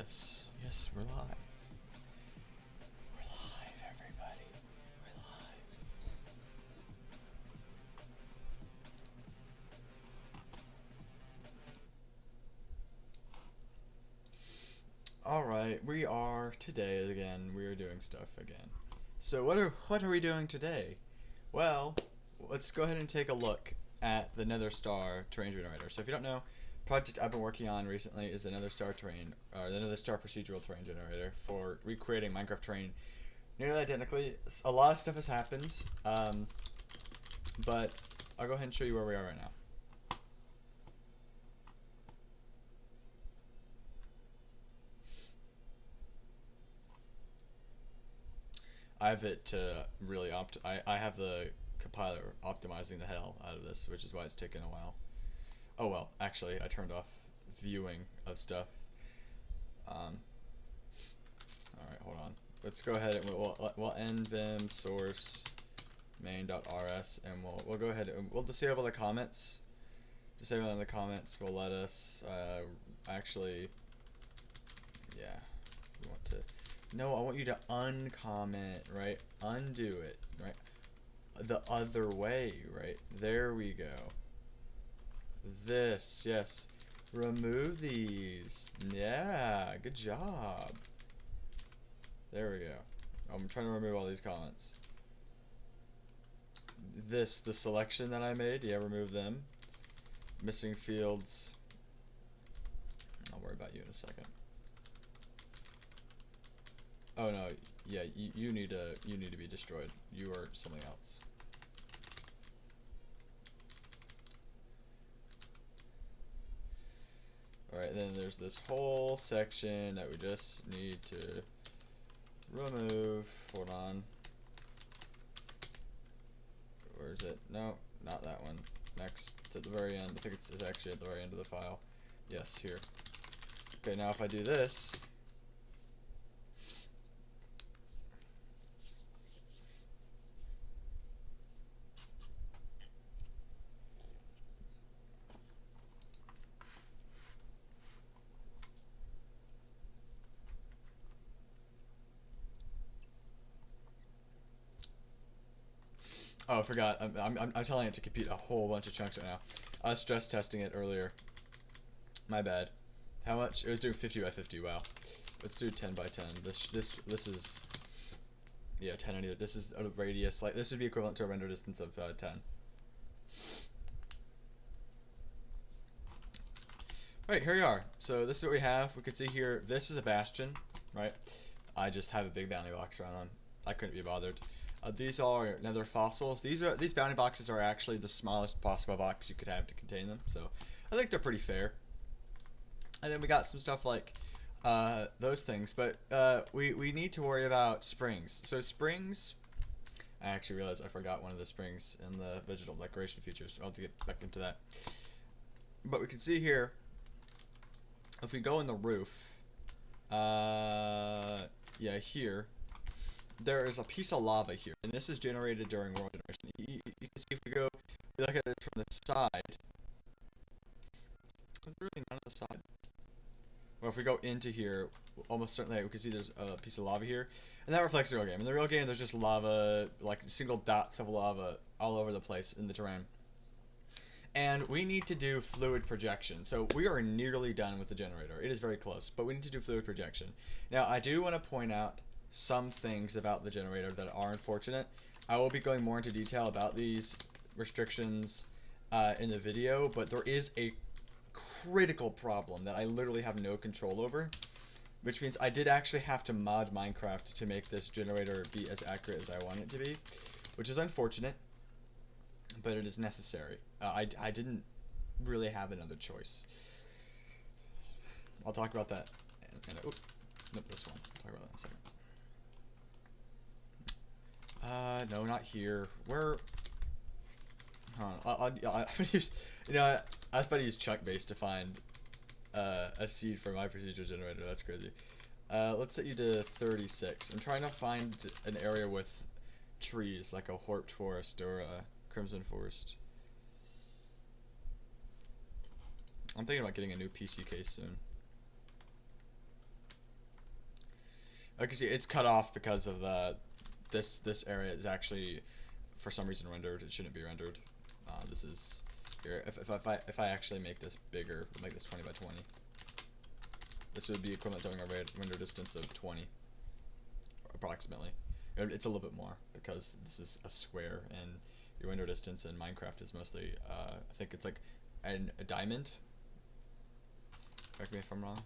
Yes. Yes, we're live. We're live, everybody. We're live. Alright, we are today again, we are doing stuff again. So what are we doing today? Well, let's go ahead and take a look at the Nether Star terrain generator. So if you don't know, project I've been working on recently is the Nether Star terrain, or the Nether Star procedural terrain generator for recreating Minecraft terrain nearly identically. A lot of stuff has happened, but I'll go ahead and show you where we are right now. I have it to really I have the compiler optimizing the hell out of this, which is why it's taken a while. Oh well, actually, I turned off viewing of stuff. All right, hold on. Let's go ahead and we'll end vim source main.rs, and we'll go ahead and we'll disable the comments. Disabling the comments will let us actually, yeah. We want to. No, I want you to uncomment, right? Undo it, right? The other way, right? There we go. This, yes. Remove these. Yeah, good job. There we go. I'm trying to remove all these comments. The selection that I made, yeah, remove them. Missing fields. I'll worry about you in a second. Oh no, yeah, you need to be destroyed. You are something else. Alright, then there's this whole section that we just need to remove. Hold on. Where is it? No, not that one. Next, to the very end. I think it's actually at the very end of the file. Yes, here. Okay, now if I do this, oh, I forgot. I'm telling it to compute a whole bunch of chunks right now. I was stress testing it earlier. My bad. How much? It was doing 50 by 50. Wow. Let's do 10 by 10. This is, yeah, 10 any. This is a radius. Like this would be equivalent to a render distance of 10. Alright, here we are. So this is what we have. We can see here. This is a bastion, right? I just have a big bounty box around them. I couldn't be bothered. These are nether fossils. These bounty boxes are actually the smallest possible box you could have to contain them. So I think they're pretty fair. And then we got some stuff like those things, but we need to worry about springs. So springs, I actually realized I forgot one of the springs in the vegetal decoration features. I'll have to get back into that. But we can see here, if we go in the roof, yeah, here, there is a piece of lava here, and this is generated during world generation. You can see if we go, we look at it from the side. Is there really none on the side? Well, if we go into here, almost certainly we can see there's a piece of lava here, and that reflects the real game. In the real game, there's just lava, like single dots of lava all over the place in the terrain. And we need to do fluid projection. So we are nearly done with the generator. It is very close, but we need to do fluid projection. Now, I do want to point out some things about the generator that are unfortunate. I will be going more into detail about these restrictions in the video, but there is a critical problem that I literally have no control over, which means I did actually have to mod Minecraft to make this generator be as accurate as I want it to be, which is unfortunate, but it is necessary. I didn't really have another choice. I'll talk about that in a, nope, this one. I'll talk about that in a second. No, not here. Where? I'll use, you know, I was about to use chunk base to find a seed for my procedural generator. That's crazy. Let's set you to 36. I'm trying to find an area with trees, like a Horped Forest or a Crimson Forest. I'm thinking about getting a new PC case soon. I can see it's cut off because of this area is actually for some reason rendered. It shouldn't be rendered. This is here. If I actually make this bigger, we'll make this 20 by 20. This would be equivalent to having a render distance of 20, approximately. It's a little bit more because this is a square, and your render distance in Minecraft is mostly, I think it's like a diamond. Correct me if I'm wrong.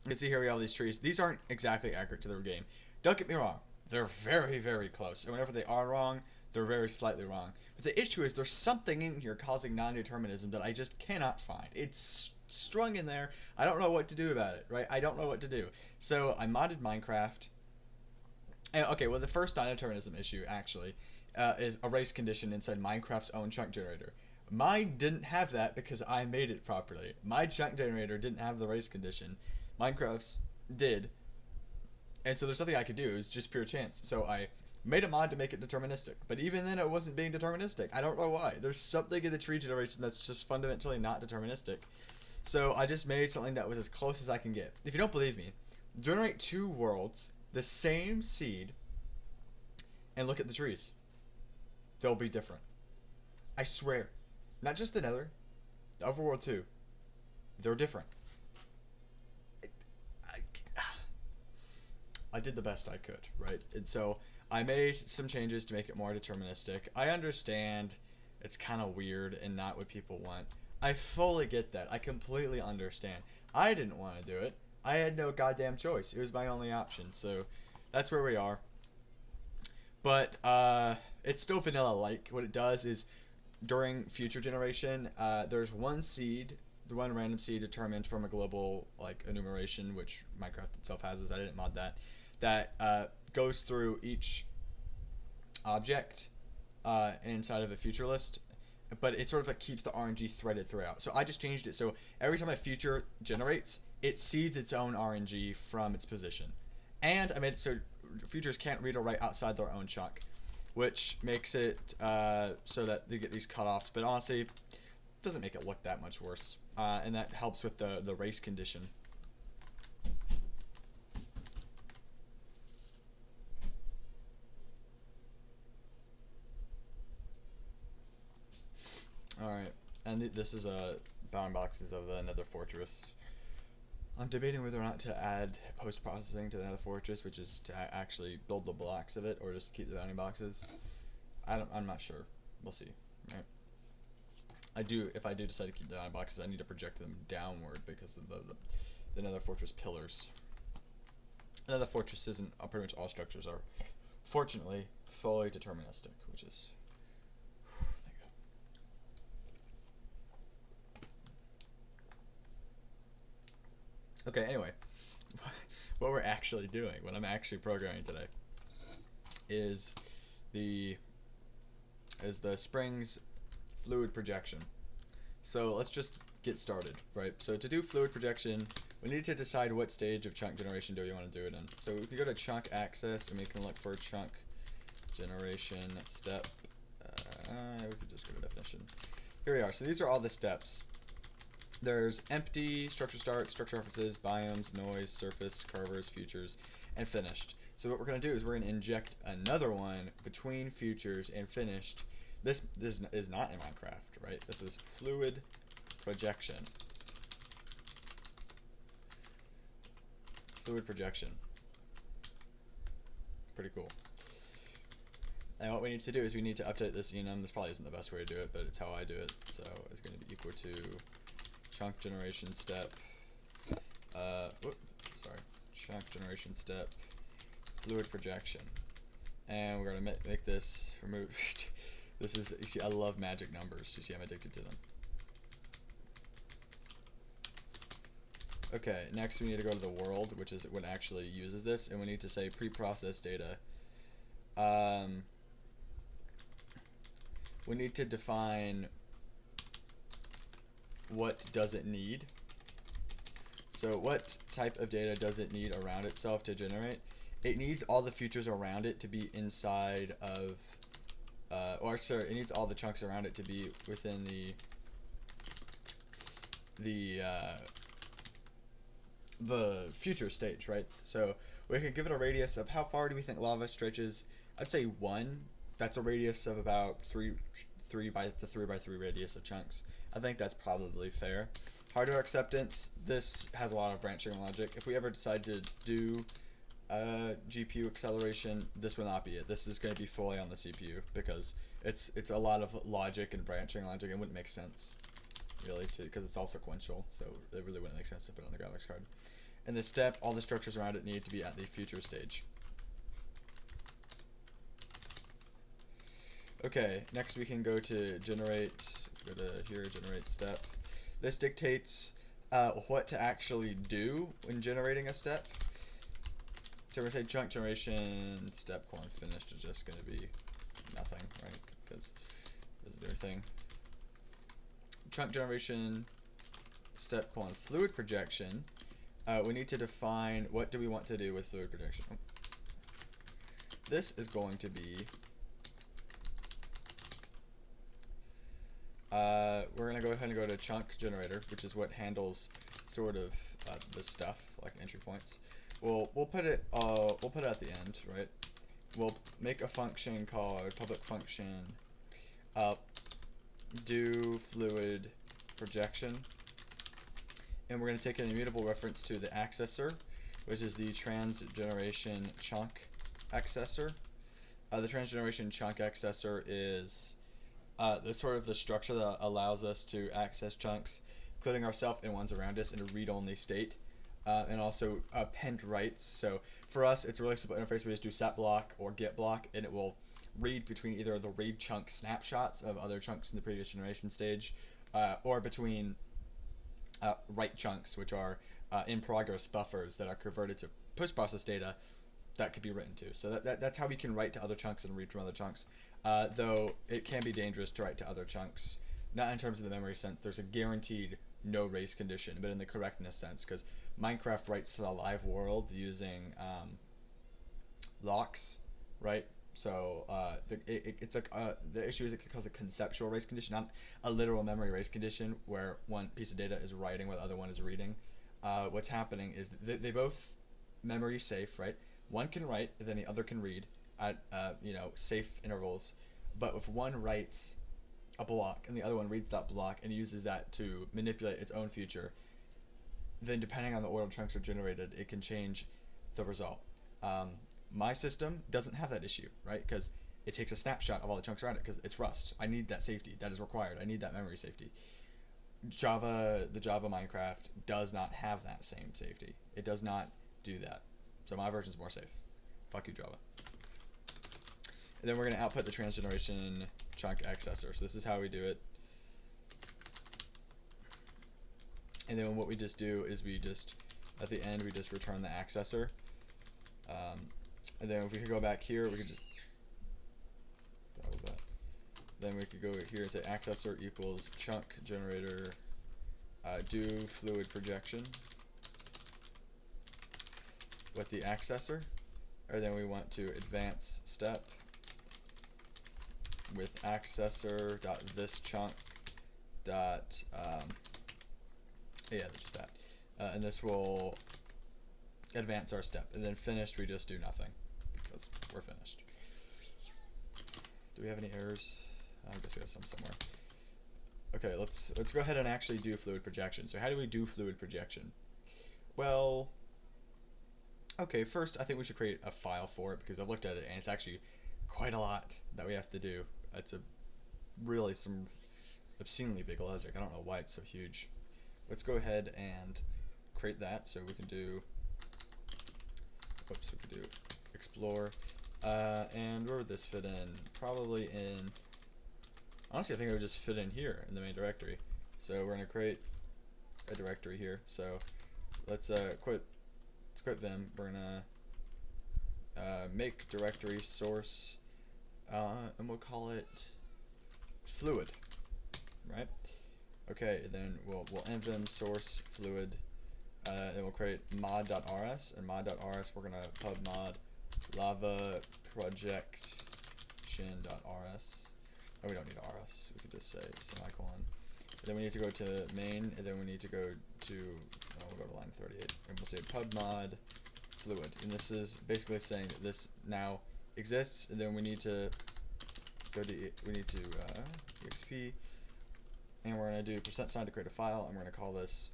You can see here we have these trees. These aren't exactly accurate to their game. Don't get me wrong. They're very, very close. And whenever they are wrong, they're very slightly wrong. But the issue is there's something in here causing non-determinism that I just cannot find. It's strung in there. I don't know what to do about it, right? I don't know what to do. So I modded Minecraft. And, okay, well, the first non-determinism issue, actually, is a race condition inside Minecraft's own chunk generator. Mine didn't have that because I made it properly. My chunk generator didn't have the race condition. Minecraft's did. And so there's nothing I could do. It was just pure chance. So I made a mod to make it deterministic. But even then, it wasn't being deterministic. I don't know why. There's something in the tree generation that's just fundamentally not deterministic. So I just made something that was as close as I can get. If you don't believe me, generate 2 worlds, the same seed, and look at the trees. They'll be different. I swear. Not just the Nether, the Overworld too. They're different. I did the best I could, right? And so I made some changes to make it more deterministic. I understand it's kind of weird and not what people want. I fully get that. I completely understand. I didn't want to do it. I had no goddamn choice. It was my only option. So that's where we are. But it's still vanilla-like. What it does is during future generation, there's one seed, the one random seed determined from a global like enumeration, which Minecraft itself has. Is I didn't mod that. That goes through each object inside of a future list, but it sort of like keeps the RNG threaded throughout. So I just changed it so every time a future generates, it seeds its own RNG from its position, and I made it so futures can't read or write outside their own chunk, which makes it so that they get these cutoffs. But honestly, it doesn't make it look that much worse, and that helps with the race condition. Alright, and this is bound boxes of the Nether Fortress. I'm debating whether or not to add post-processing to the Nether Fortress, which is to actually build the blocks of it, or just keep the bounding boxes. I'm not sure. We'll see. Right? If I do decide to keep the bounding boxes, I need to project them downward because of the Nether Fortress pillars. The Nether Fortress isn't, pretty much all structures are, fortunately, fully deterministic, which is... Okay, anyway, what we're actually doing, what I'm actually programming today, is the Springs fluid projection. So let's just get started, right? So to do fluid projection, we need to decide what stage of chunk generation do we want to do it in. So we can go to chunk access, and we can look for chunk generation step. We could just go to definition. Here we are. So these are all the steps. There's empty, structure start, structure references, biomes, noise, surface, carvers, futures, and finished. So what we're going to do is we're going to inject another one between futures and finished. This is not in Minecraft, right? This is fluid projection. Fluid projection. Pretty cool. And what we need to do is we need to update this enum. This probably isn't the best way to do it, but it's how I do it. So it's going to be equal to chunk generation step, chunk generation step, fluid projection, and we're gonna make this remove. This is, you see, I love magic numbers. You see, I'm addicted to them. Okay, next we need to go to the world, which is what actually uses this, and we need to say pre-processed data. We need to define what does it need. So what type of data does it need around itself to generate? It needs all the futures around it to be inside of, it needs all the chunks around it to be within the future stage, right? So we can give it a radius of how far do we think lava stretches? I'd say 1. That's a radius of about 3 by the 3 by 3 radius of chunks. I think that's probably fair. Hardware acceptance, this has a lot of branching logic. If we ever decide to do GPU acceleration, this will not be it. This is going to be fully on the CPU because it's a lot of logic and branching logic. It wouldn't make sense really because it's all sequential, so it really wouldn't make sense to put it on the graphics card. In this step, all the structures around it need to be at the future stage. Okay, next we can go to generate, go to here, generate step. This dictates what to actually do when generating a step. So we're going to say chunk generation step colon finished is just going to be nothing, right? Because it doesn't do anything. Chunk generation step colon fluid projection. We need to define what do we want to do with fluid projection. This is going to be we're going to go ahead and go to chunk generator, which is what handles sort of this stuff like entry points. We'll put it at the end, right? We'll make a function called public function do fluid projection, and we're going to take an immutable reference to the accessor, which is the transgeneration chunk accessor. The transgeneration chunk accessor is the sort of the structure that allows us to access chunks, including ourselves and ones around us, in a read-only state, and also append writes. So for us, it's a really simple interface. We just do set block or get block, and it will read between either the read chunk snapshots of other chunks in the previous generation stage, or between write chunks, which are in progress buffers that are converted to post-process data that could be written to. So that's how we can write to other chunks and read from other chunks. Though it can be dangerous to write to other chunks, not in terms of the memory sense. There's a guaranteed no race condition, but in the correctness sense, because Minecraft writes to the live world using locks, right? So it's like the issue is it can cause a conceptual race condition, not a literal memory race condition where one piece of data is writing while the other one is reading. What's happening is they both memory safe, right? One can write, and then the other can read at safe intervals. But if one writes a block and the other one reads that block and uses that to manipulate its own future, then depending on the order chunks are generated, it can change the result. My system doesn't have that issue, right? Because it takes a snapshot of all the chunks around it because it's Rust. I need that safety. That is required. I need that memory safety. The Java Minecraft does not have that same safety. It does not do that. So my version is more safe. Fuck you, Java. And then we're going to output the transgeneration chunk accessor. So this is how we do it. And then what we just do is at the end, we just return the accessor. And then if we could go back here, we could just, that was that. Then we could go here and say accessor equals chunk generator do fluid projection with the accessor. Or then we want to advance step with accessor dot this chunk dot just that, and this will advance our step. And then finished, we just do nothing because we're finished. Do we have any errors? I guess we have some somewhere. Okay, let's go ahead and actually do fluid projection. So how do we do fluid projection? Well, okay, first I think we should create a file for it because I've looked at it and it's actually quite a lot that we have to do. It's really some obscenely big logic. I don't know why it's so huge. Let's go ahead and create that. So we can do, explore, and where would this fit in? Probably in, honestly I think it would just fit in here in the main directory. So we're gonna create a directory here. So let's quit Vim. We're gonna make directory source, and we'll call it fluid, right? Okay, then we'll nvim source fluid, and we'll create mod.rs, and mod.rs we're gonna pub mod lava projection.rs. Oh, we don't need rs. We could just say semicolon. And then we need to go to main, and then we need to go to we'll go to line 38, and we'll say pubmod fluid, and this is basically saying that this now exists, and then we need to go to exp, and we're going to do %sign to create a file, and we're going to call this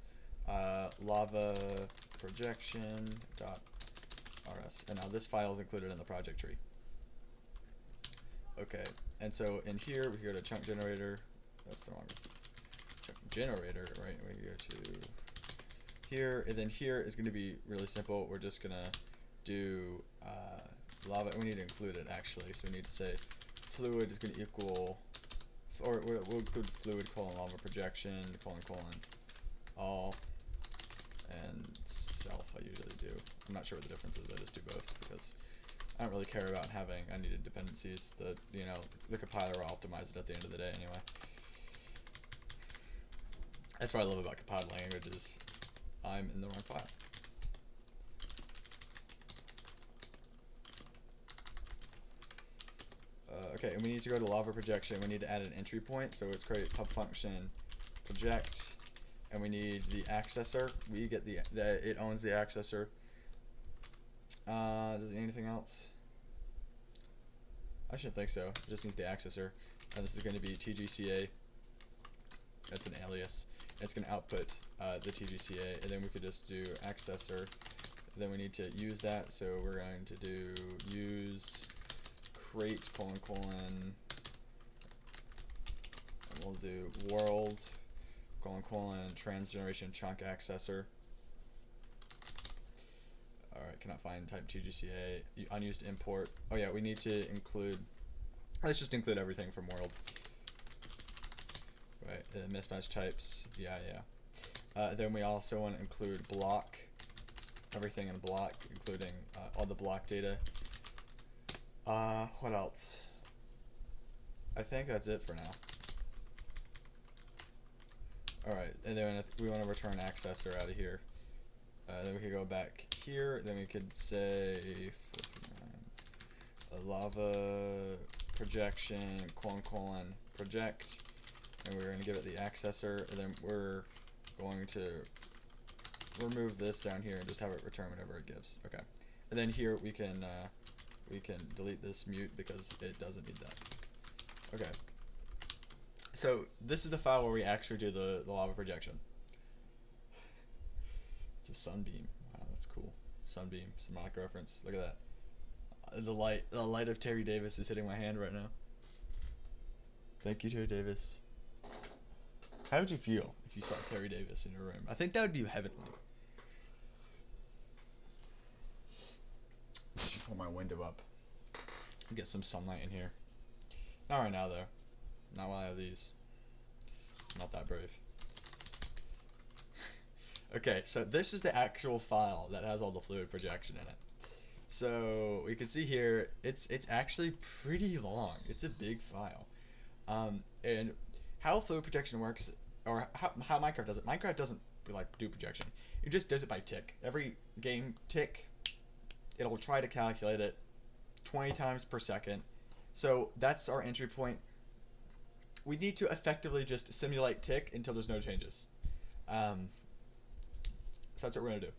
lava projection.rs, and now this file is included in the project tree. Okay, and so in here we go to chunk generator. That's the wrong chunk generator, right? We go to here, and then here is going to be really simple. We're just gonna do lava. We need to include it actually, so we need to say fluid is going to equal, or we'll include fluid colon lava projection colon all, and self. I usually do. I'm not sure what the difference is. I just do both because I don't really care about having unneeded dependencies. That, you know, the compiler will optimize it at the end of the day anyway. That's what I love about compiled languages. I'm in the wrong file. Okay, and we need to go to lava projection. We need to add an entry point. So let's create pub function project, and we need the accessor. We get it owns the accessor. Does it need anything else? I shouldn't think so. It just needs the accessor. And this is going to be TGCA. That's an alias. And it's going to output the TGCA, and then we could just do accessor. Then we need to use that, so we're going to do use crate colon and we'll do world colon trans generation chunk accessor. Alright, cannot find type TGCA, unused import. Oh yeah, we need to include, let's just include everything from world. Right, mismatch types, yeah. Then we also want to include block, everything in block, including all the block data. What else? I think that's it for now. Alright, and then if we want to return accessor out of here. Then we could go back here, then we could say lava projection colon project, and we're going to give it the accessor, and then we're going to remove this down here and just have it return whatever it gives. Okay, and then here we can delete this mute because it doesn't need that. Okay, so this is the file where we actually do the lava projection. It's a sunbeam. Wow, that's cool. Sunbeam, semantic reference. Look at that. The light of Terry Davis is hitting my hand right now. Thank you, Terry Davis. How would you feel if you saw Terry Davis in your room? I think that would be heavenly. I should pull my window up and get some sunlight in here. Not right now, though. Not while I have these. I'm not that brave. Okay, so this is the actual file that has all the fluid projection in it. So we can see here, it's actually pretty long. It's a big file. And how fluid projection works, or how Minecraft does it. Minecraft doesn't like do projection. It just does it by tick. Every game tick, it'll try to calculate it 20 times per second. So that's our entry point. We need to effectively just simulate tick until there's no changes. So that's what we're going to do.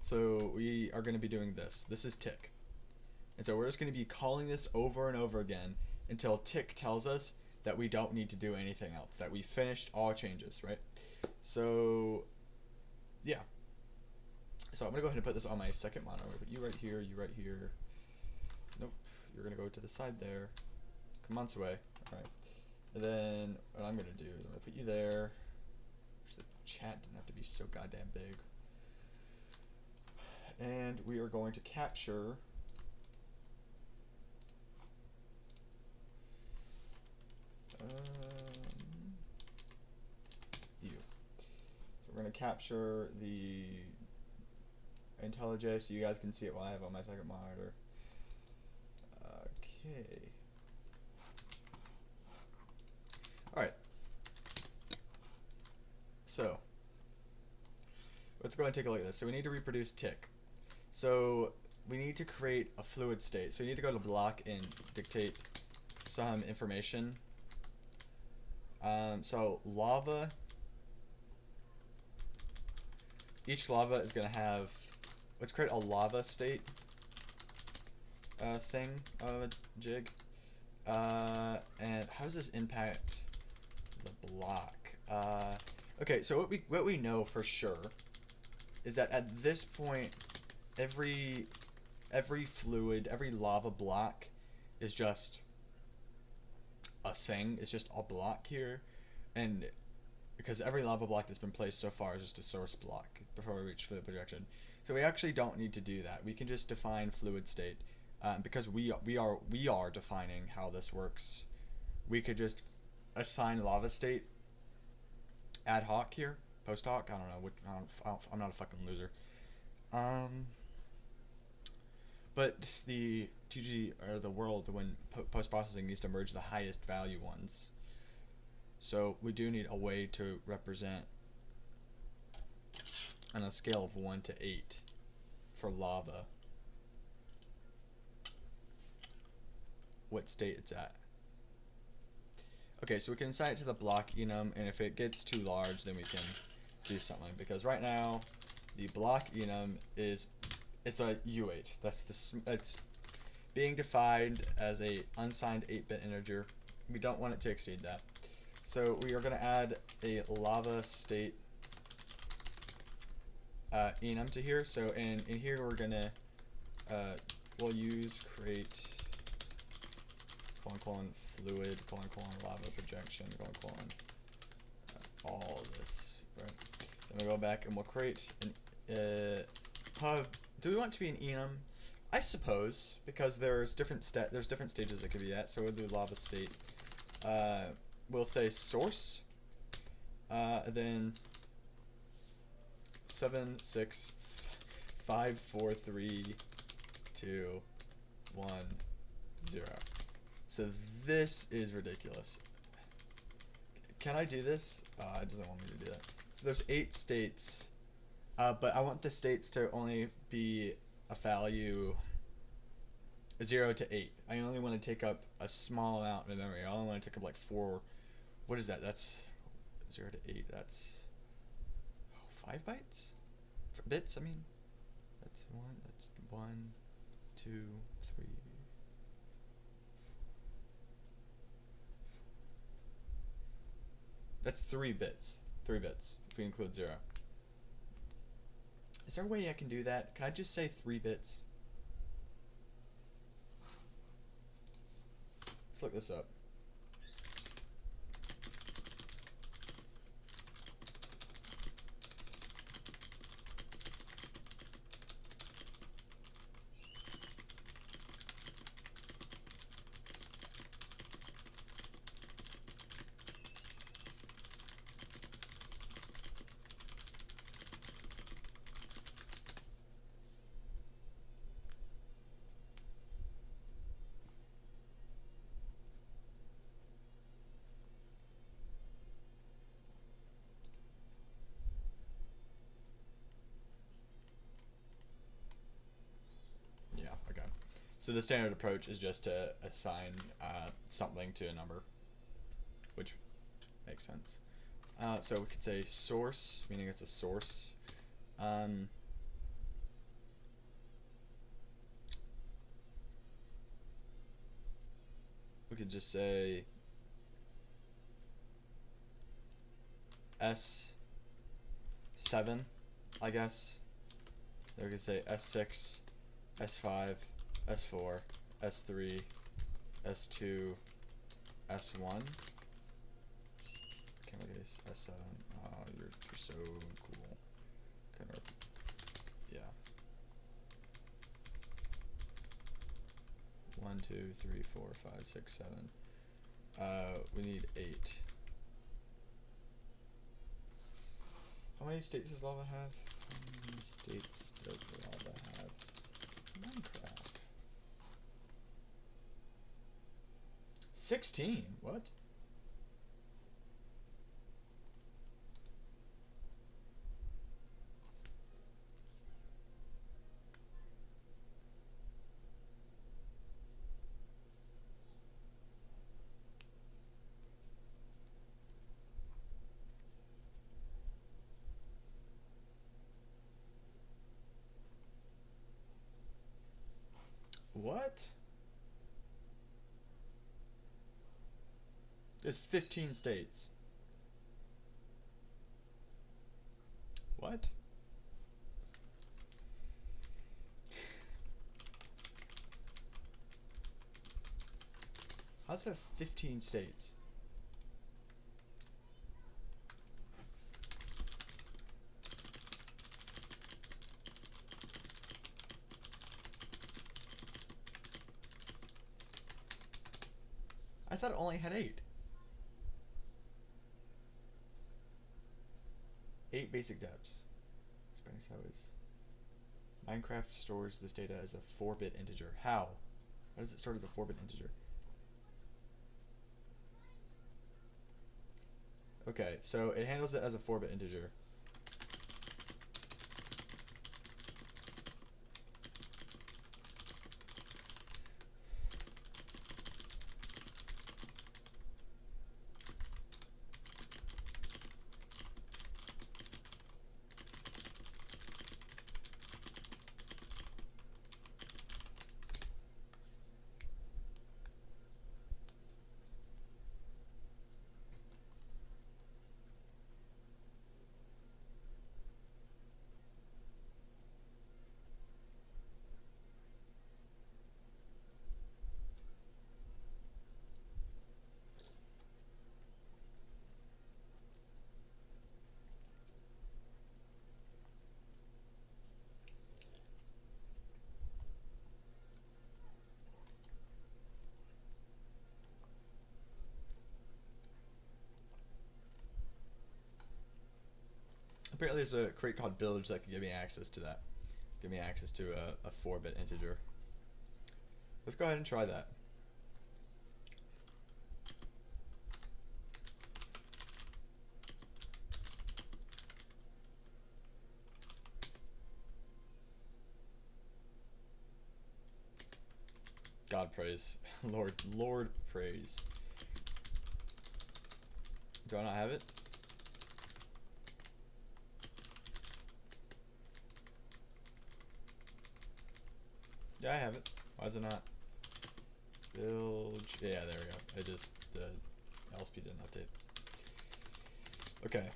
So we are going to be doing this. This is tick. And so we're just going to be calling this over and over again until tick tells us that we don't need to do anything else, that we finished all changes, right? So, yeah. So I'm going to go ahead and put this on my second monitor. I'm going to put you right here, you right here. Nope. You're going to go to the side there. Come on, Sway. All right. And then what I'm going to do is I'm going to put you there. The chat didn't have to be so goddamn big. And we are going to capture you. So we're going to capture the IntelliJ so you guys can see it while I have on my second monitor. Okay. Alright. So, let's go ahead and take a look at this. So we need to reproduce tick. So we need to create a fluid state. So we need to go to block and dictate some information. So lava each lava is going to have, let's create a lava state thing, jig. And how does this impact the block? Okay, so what we know for sure is that at this point, every fluid, every lava block is just a thing. It's just a block here, and because every lava block that's been placed so far is just a source block before we reach fluid projection. So we actually don't need to do that. We can just define fluid state, because we are defining how this works. We could just assign lava state ad hoc here, post hoc. I don't know. I'm not a fucking loser. But the TG or the world, when post processing, needs to merge the highest value ones. So we do need a way to represent on a scale of 1 to 8 for lava what state it's at. Okay, so we can assign it to the block enum, and if it gets too large, then we can do something. Because right now, the block enum it's a U8. It's being defined as a unsigned 8-bit integer. We don't want it to exceed that. So we are going to add a lava state enum to here. So in here we're going to we'll use create fluid lava projection all this, right? Then we'll go back and we'll create an do we want it to be an enum? I suppose, because there's different stages it could be at. So we'll do lava state. We'll say source, then 7, 6, 5, 4, 3, 2, 1, 0. So this is ridiculous. Can I do this? It doesn't want me to do that. So there's 8 states, but I want the states to only be a value 0 to 8. I only want to take up a small amount of memory. I only want to take up like 4. What is that? That's 0 to 8. That's 5 bytes? Bits, I mean. That's 1, 2, 3. That's 3 bits. 3 bits, if we include 0. Is there a way I can do that? Can I just say 3 bits? Let's look this up. So the standard approach is just to assign something to a number, which makes sense. So we could say source, meaning it's a source. We could just say S7, I guess. Then we could say S6, S5, S4, S3, S2, S1. Can we get S7? Oh, you're so cool. Kind of, yeah. 1, 2, 3, 4, 5, 6, 7. We need 8. How many states does lava have? How many states does lava have? Minecraft. 16. What? It's 15 states. What? How does it have 15 states? I thought it only had 8. 8 basic depths. Spreading sideways. Minecraft stores this data as a 4-bit integer. How? How does it store as a 4-bit integer? Okay, so it handles it as a 4-bit integer. Apparently there's a crate called Village that can give me access to that. Give me access to a 4-bit integer. Let's go ahead and try that. God praise. Lord praise. Do I not have it? Yeah, I have it. Why is it not? Build. Yeah, there we go. I just, the LSP didn't update. Okay.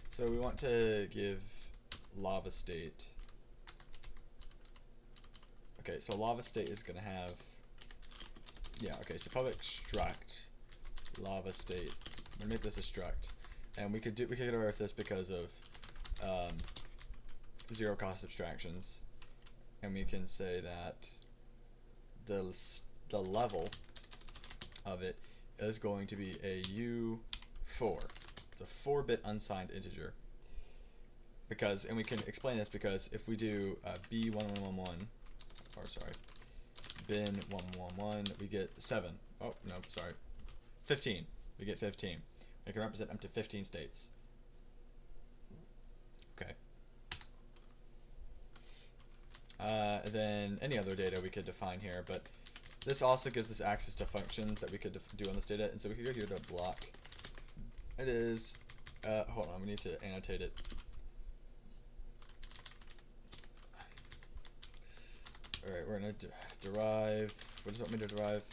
So we want to give lava state. Okay, so lava state is going to have, yeah, okay, so public struct lava state. I'm going to make this a struct. And we could get away with this because of zero cost abstractions, and we can say that the level of it is going to be a U4. It's a 4-bit unsigned integer. Because, and we can explain this because if we do B1111, or sorry, bin111, we get 7. Oh no, sorry, 15. We get 15. We can represent up to 15 states. Okay. Then any other data we could define here, but this also gives us access to functions that we could do on this data, and so we could go here to block. It is, hold on, we need to annotate it. Alright, we're gonna derive, what does it want me to derive?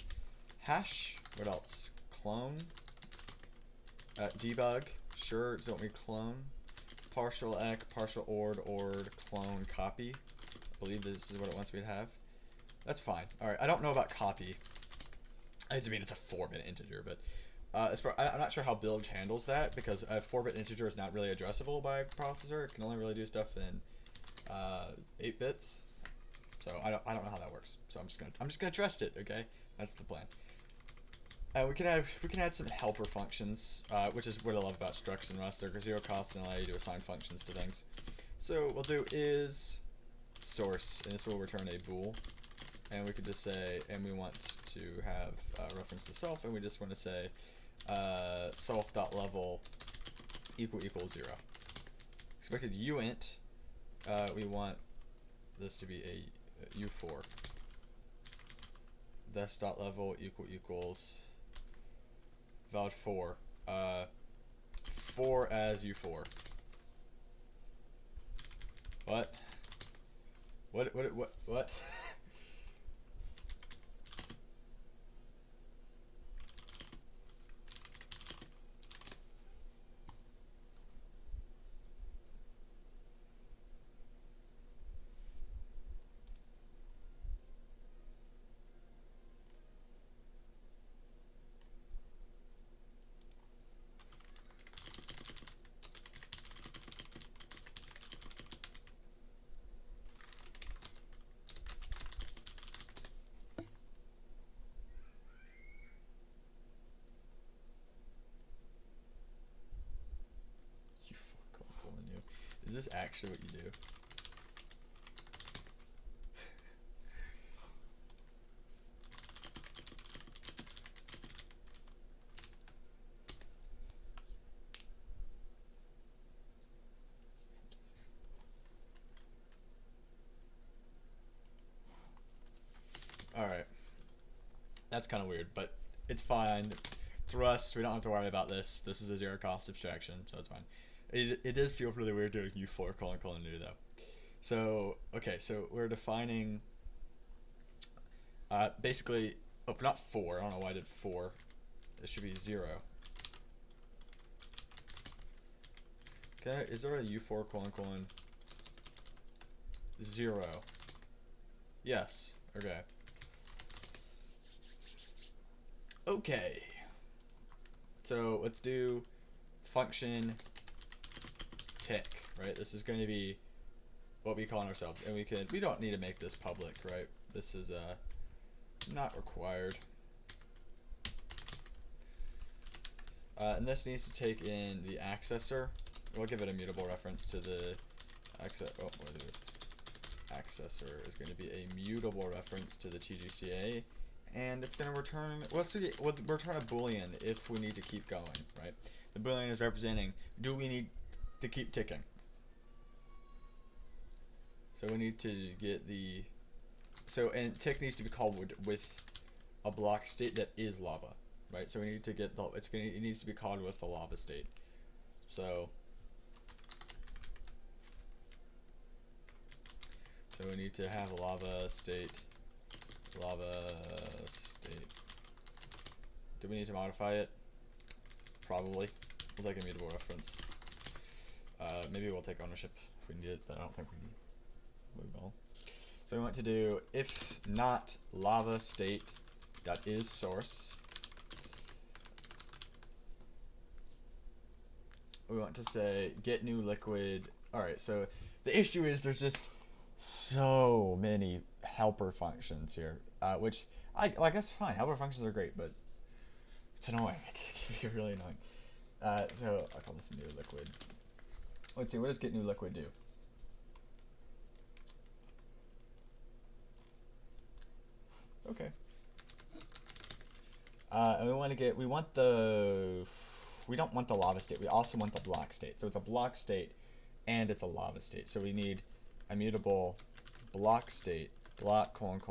Hash, what else? Clone, debug, sure, does it want me to clone? Partial ec, partial ord, clone, copy. I believe this is what it wants me to have. That's fine. Alright, I don't know about copy. I mean, it's a 4-bit integer, but as far, I'm not sure how Bilge handles that, because a 4-bit integer is not really addressable by a processor. It can only really do stuff in 8 bits. So I don't know how that works. So I'm just gonna trust it. Okay, that's the plan. We can add some helper functions, which is what I love about structs in Rust. They're 0 cost and allow you to assign functions to things. So what we'll do is source, and this will return a bool, and we could just say, and we want to have reference to self, and we just want to say self.level == 0. Expected uint, we want this to be a U4. This.level == valid 4. 4 as U4. What? What? Is this actually what you do? Alright. That's kind of weird, but it's fine. It's Rust. We don't have to worry about this. This is a zero cost abstraction, so it's fine. It does feel really weird doing u4 : new though. So, okay, so we're defining basically, oh, not 4. I don't know why I did 4. It should be 0. Okay, is there a u4 : 0? Yes. Okay. Okay. So let's do function tick, right? This is going to be what we call ourselves, and we don't need to make this public, right? This is not required. And this needs to take in the accessor. We'll give it a mutable reference to the accessor is going to be a mutable reference to the TGCA, and it's going to return. We'll return a boolean if we need to keep going, right? The boolean is representing, do we need to keep ticking? So we need to get the and tick needs to be called with a block state that is lava, right? So we need to get it needs to be called with the lava state. So we need to have a lava state. Do we need to modify it? Probably. We'll take a mutable reference. Maybe we'll take ownership if we need it, but I don't think we need. We will. So we want to do if not lava state dot is source. We want to say get new liquid. All right. So the issue is there's just so many helper functions here, which I guess fine. Helper functions are great, but it's annoying. It can be really annoying. So I'll call this new liquid. Let's see. What does get new liquid do? Okay. And we don't want the lava state. We also want the block state. So it's a block state and it's a lava state. So we need a mutable block state, block : hold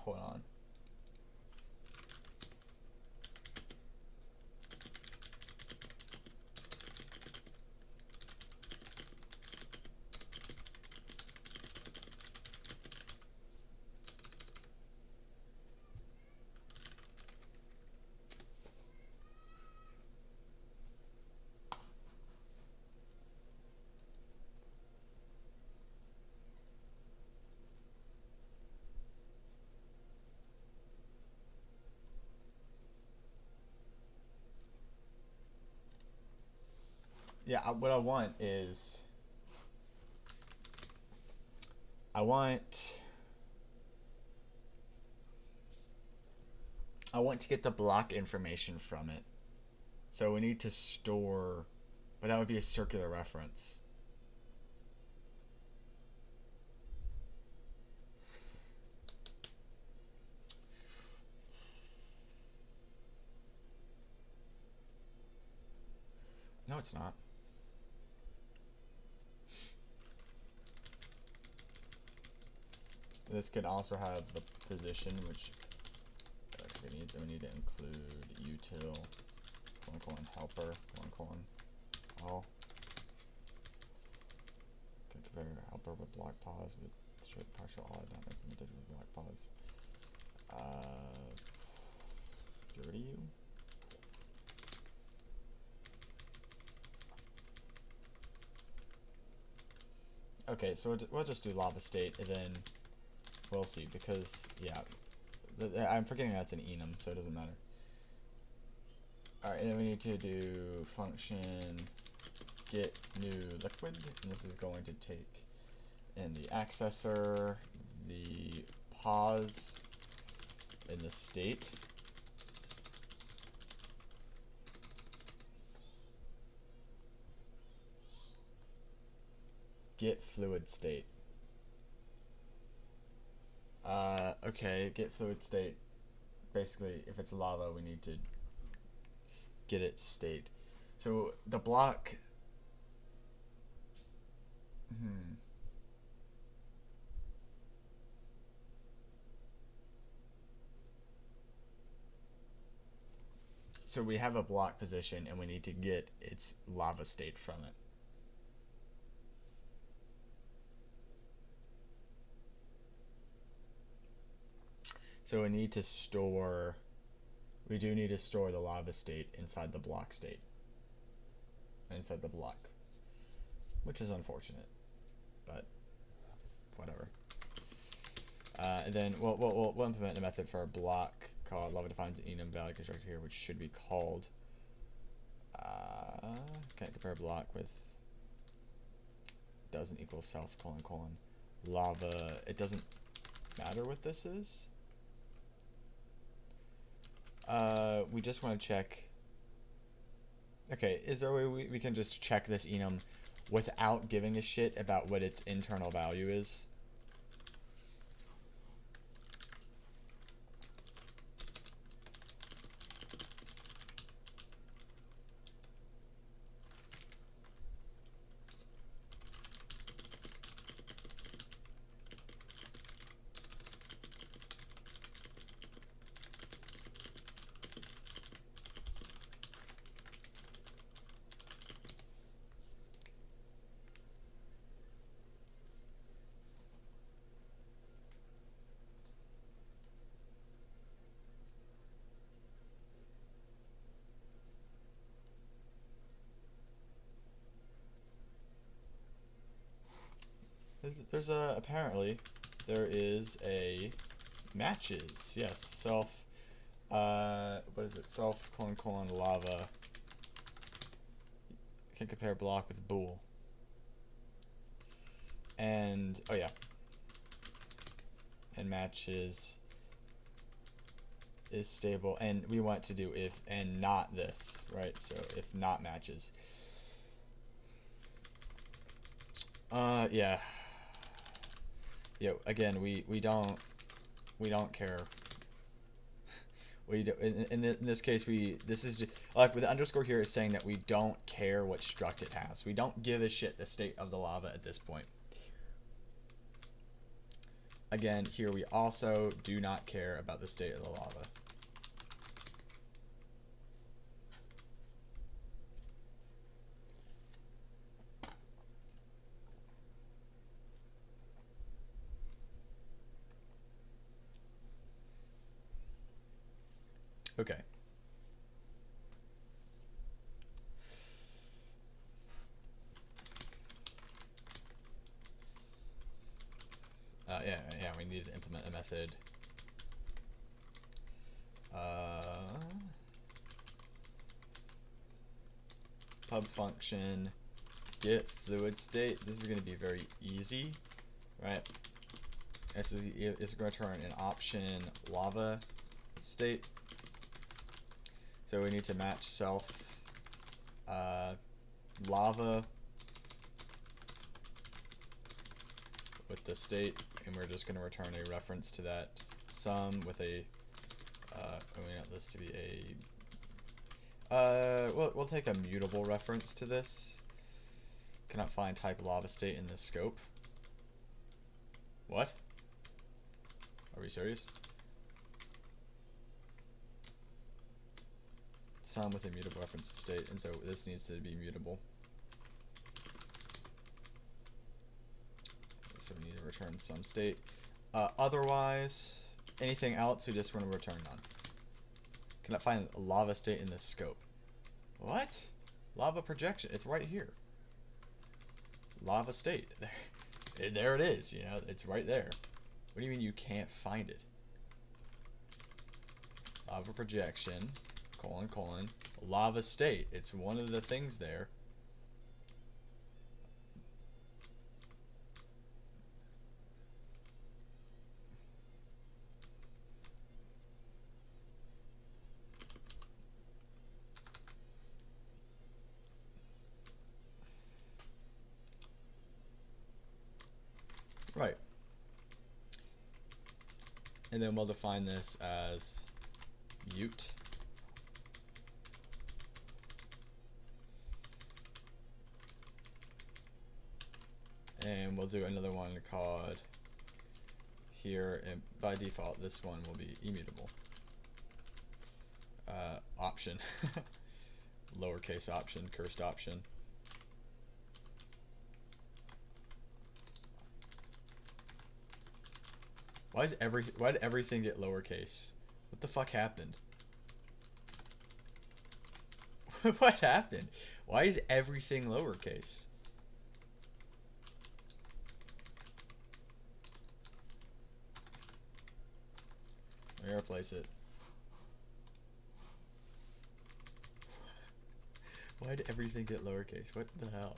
on. Yeah, what I want is I want to get the block information from it. So we need to store, but that would be a circular reference. No, it's not. This could also have the position, which means that we need to include util : helper : all. Compare helper with block pause with straight partial odd not implemented with block pause. Dirty you. Okay, so we'll just do lava state and then we'll see, because yeah, I'm forgetting that's an enum, so it doesn't matter. Alright, and then we need to do function get new liquid, and this is going to take in the accessor, the pause, and the state. Get fluid state. Okay, get fluid state. Basically, if it's lava, we need to get its state. So the block. So we have a block position, and we need to get its lava state from it. So we need to store. We do need to store the lava state inside the block state. Inside the block. Which is unfortunate. But whatever. And then we'll implement a method for our block called lava defines enum value constructor here, which should be called can't compare block with doesn't equal self : lava. It doesn't matter what this is. We just want to check. Okay, is there a way we can just check this enum without giving a shit about what its internal value is? Apparently there is a matches. Yes, self what is it? Self : lava can compare block with bool. And oh yeah. And matches is stable, and we want to do if and not this, right? So if not matches. Yeah. Yeah, again, we don't care. We do, in this case, this is just, like with the underscore here is saying that we don't care what struct it has. We don't give a shit the state of the lava at this point. Again, here we also do not care about the state of the lava. Okay. Yeah, we need to implement a method. Pub function get fluid state. This is going to be very easy, right? It's going to return an option lava state. So we need to match self lava with the state, and we're just going to return a reference to that sum with a we want this to be a we'll take a mutable reference to this. Cannot find type lava state in this scope. What? Are we serious? Sum with a mutable reference to state, and so this needs to be mutable. So we need to return some state. Otherwise, anything else, we just want to return none. Cannot find a lava state in this scope. What? Lava projection. It's right here. Lava state. There it is. You know, it's right there. What do you mean you can't find it? Lava projection. : lava state. It's one of the things there. Right. And then we'll define this as Ute. And we'll do another one called here, and by default this one will be immutable. Option. Lowercase option, cursed option. Why did everything get lowercase? What the fuck happened? What happened? Why is everything lowercase? I'm gonna replace it. Why did everything get lowercase? What the hell?